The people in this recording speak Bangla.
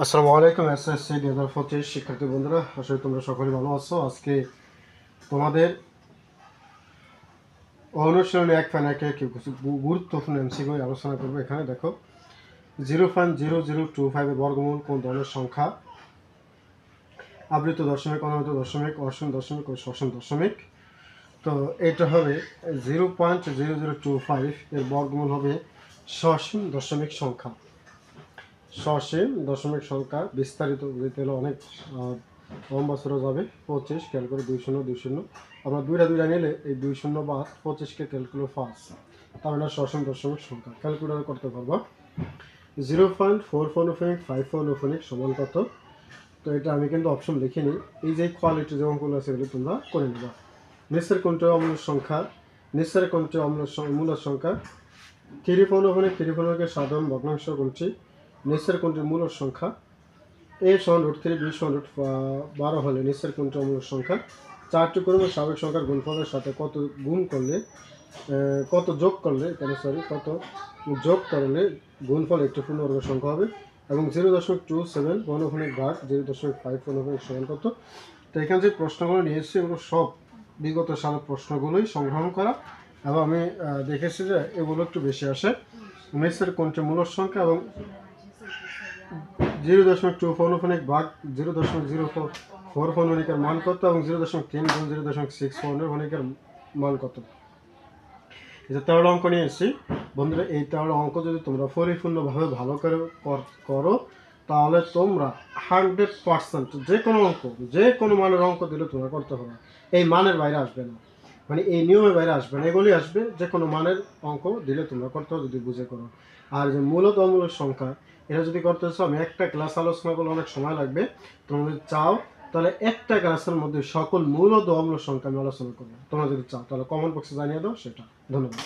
আসসালামু আলাইকুম। এসএসসি 2025 শিক্ষার্থী বন্ধুরা, আশা করি তোমরা সকলে ভালো আছো। আজকে তোমাদের অনুশীলনী এক ফাইনাকে কিছু গুরুত্বপূর্ণ এমসিকিউ আলোচনা করবো। এখানে দেখো 0.0025 এর বর্গমূল কোন ধরনের সংখ্যা? আবৃত দশমিক, অনাবৃত দশমিক, অসীম দশমিক ও সসীম দশমিক। তো এটা হবে 0.0025 এর বর্গমূল হবে সসীম দশমিক সংখ্যা। সসীম দশমিক সংখ্যা বিস্তারিত বুঝতে হলে অনেক লম্বা সরে যাবে। 25 খেয়াল করে 2 0 আমরা দুইটা নিলে এই 2 0 বাদ 25কে ক্যালকুলেট 5, তাহলে সসীম দশমিক সংখ্যা ক্যালকুলেট করতে পারবো। 0.4455 সমান কত? তো এটা আমি কিন্তু অপশন লিখিনি, এই যে কোয়ালিটি যে অঙ্কগুলো আছে এগুলো তোমরা করে নেবা। নিচের কোনটি অম্ল সংখ্যা? নিচের কোনটি মূলের সংখ্যা? 3.3 সাধারণ ভগ্নাংশ কোনটি? নিচের কোনটি মূলের সংখ্যা? a সমান √3 b সমান √12 হলে নিচের কোনটি অমূলক সংখ্যা? 4টি ক্রমিক স্বাভাবিক সংখ্যার গুণফলের সাথে কত যোগ করলে গুণফল একটি পূর্ণবর্গ সংখ্যা হবে? এবং 0.27 বর্গমূলের ভাগ 0.5 বর্গমূলের সমান কত? তো এখানে যে প্রশ্নগুলো নিয়েছি এগুলো সব বিগত সালের প্রশ্নগুলোই সংগ্রহ করা, এবং আমি দেখেছি যে এগুলো একটু বেশি আসে। নিচের কোনটি মূলক সংখ্যা এবং 0.24 ভাগ 0.04 ফোননিকের মান কত এবং 0.3 গুণ 0.6 ফোননিকের মান কত? এটা 13 অঙ্ক নিয়ে এসেছি বন্ধুরা। এই 13 অঙ্ক যদি তোমরা পরিপূর্ণভাবে ভালো করে করো তাহলে তোমরা 100% যে কোনো মানের অঙ্ক দিলে তোমরা করতে হবে। এই মানের বাইরে আসবে না, মানে এই নিয়মের বাইরে আসবে না, এগুলি আসবে। যে কোনো মানের অঙ্ক দিলে তোমরা করতে হবে যদি বুঝে করো। আর যে মূলত অমূলক সংখ্যা, এটা যদি করতে চাও আমি একটা ক্লাস আলোচনা করলে অনেক সময় লাগবে। তোমরা যদি চাও তাহলে একটা ক্লাসের মধ্যে সকল মূলত অমূলক সংখ্যা আমি আলোচনা করবো। তোমরা যদি চাও তাহলে কমেন্ট বক্সে জানিয়ে দাও সেটা। ধন্যবাদ।